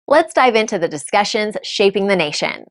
Let's dive into the discussions shaping the nation.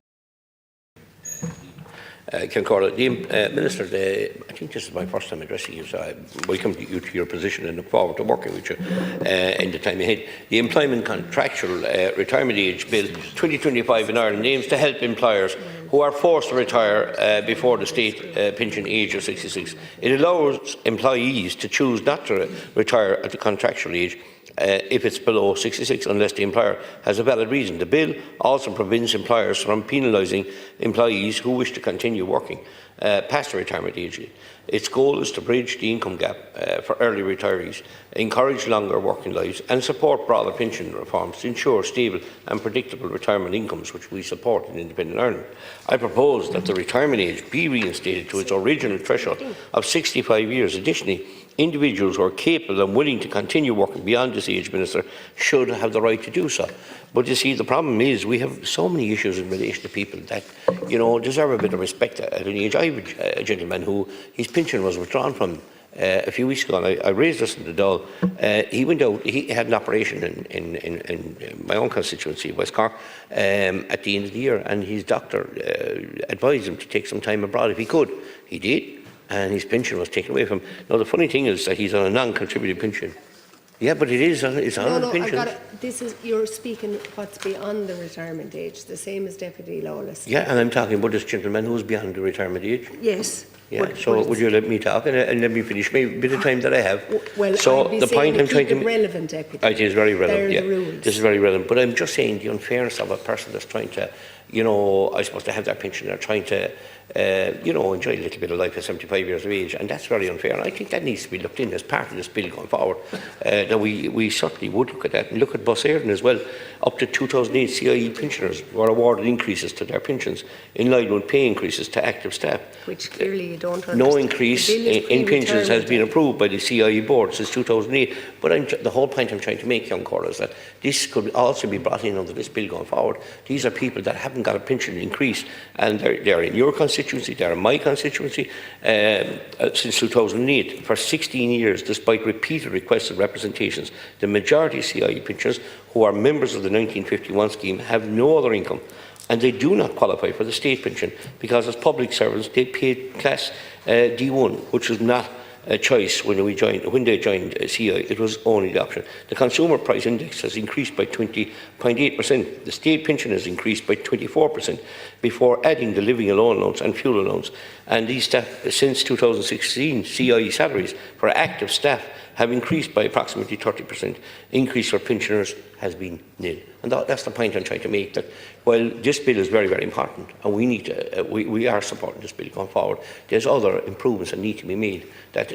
Minister, I think this is my first time addressing you, so I welcome you to your position and look forward to working with you in the time ahead. The Employment Contractual Retirement Age Bill 2025 in Ireland aims to help employers who are forced to retire before the state pension age of 66. It allows employees to choose not to retire at the contractual age if it's below 66, unless the employer has a valid reason. The bill also prevents employers from penalising employees who wish to continue working past the retirement age. Its goal is to bridge the income gap for early retirees, encourage longer working lives and support broader pension reforms to ensure stable and predictable retirement incomes, which we support in Independent Ireland. I propose that the retirement age be reinstated to its original threshold of 65 years. Additionally, individuals who are capable and willing to continue working beyond this age, Minister, should have the right to do so. But you see, the problem is we have so many issues in relation to people that, deserve a bit of respect at an age. I have a gentleman who his pension was withdrawn from a few weeks ago, and I raised this in the Dáil. He went out, he had an operation in my own constituency, West Cork, at the end of the year, and his doctor advised him to take some time abroad if he could. He did, and his pension was taken away from him. Now, the funny thing is that he's on a non-contributing pension. Yeah, but it's on a pension. You're speaking what's beyond the retirement age, the same as Deputy Lawless. Yeah, and I'm talking about this gentleman who's beyond the retirement age. Yes. Yeah, so would you let me talk and let me finish my bit of time that I have? Well, so the point I'm trying to relevant, Deputy. It is very relevant. There are the rules. This is very relevant. But I'm just saying the unfairness of a person that's trying to, I suppose, to have their pension, they're trying to, enjoy a little bit of life at 75 years of age, and that's very unfair. And I think that needs to be looked in as part of this bill going forward. That we certainly would look at that and look at Bus Éireann as well. Up to 2008, CIE pensioners were awarded increases to their pensions in line with pay increases to active staff. Which clearly you don't understand. No increase in pensions has been approved by the CIE board since 2008. But the whole point I'm trying to make, young Cora, is that this could also be brought in under this bill going forward. These are people that haven't got a pension increase, and they're in your constituency, they're in my constituency since 2008. For 16 years, despite repeated requests and representations, the majority of CIE pensioners who are members of the 1951 scheme have no other income, and they do not qualify for the state pension because as public servants they paid class D1, which was not a choice when they joined CI. It was only the option. The consumer price index has increased by 20.8%. The state pension has increased by 24% before adding the living allowance and fuel allowance. And these staff, since 2016, CIE salaries for active staff have increased by approximately 30%. Increase for pensioners has been nil. And that's the point I'm trying to make, that while this bill is very, very important, and we need to, we are supporting this bill going forward, there's other improvements that need to be made, that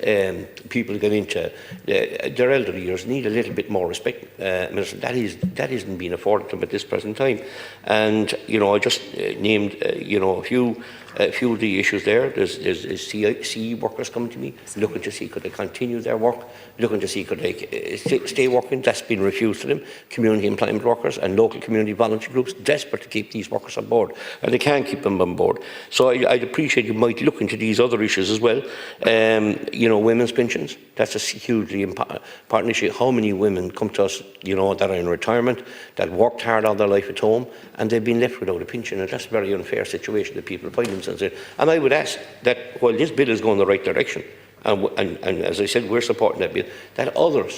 people get into their elderly years need a little bit more respect. Minister, that isn't being afforded to them at this present time. And, I just named, a few of the issues there. There's CE workers coming to me, looking to see could they continue their work, looking to see could they stay working. That's been refused to them. Community employment workers and local community voluntary groups desperate to keep these workers on board, and they can't keep them on board. So I'd appreciate you might look into these other issues as well. Women's pensions, that's a hugely important issue. How many women come to us, that are in retirement, that worked hard all their life at home, and they've been left without a pension, and that's a very unfair situation that people find themselves in. And I would ask that while this bill is going in the right direction, and as I said, we're supporting that bill, that other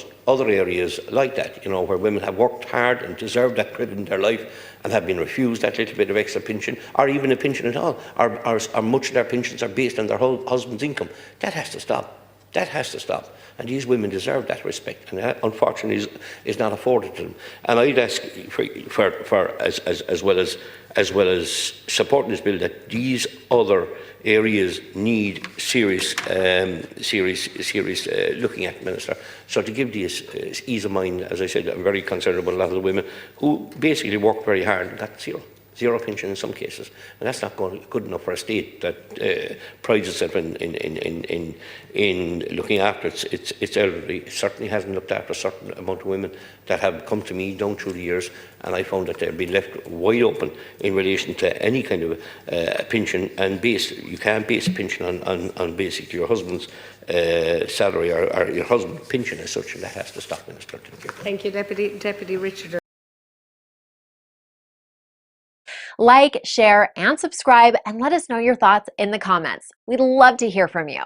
areas like that, where women have worked hard and deserved that credit in their life and have been refused that little bit of extra pension, or even a pension at all, or much of their pensions are based on their husband's income. That has to stop. That has to stop. And these women deserve that respect, and that, unfortunately, is not afforded to them. And I'd ask for as well as supporting this bill, that these other areas need serious looking at, Minister. So to give this ease of mind, as I said, I'm very concerned about a lot of the women who basically work very hard and got zero pension in some cases, and that's not good enough for a state that prides itself in looking after its elderly. It certainly hasn't looked after a certain amount of women that have come to me down through the years, and I found that they've been left wide open in relation to any kind of pension. And you can't base a pension on basically your husband's salary or your husband's pension as such, and that has to stop, Minister. Thank you, Deputy Richard. Like, share, and subscribe, and let us know your thoughts in the comments. We'd love to hear from you.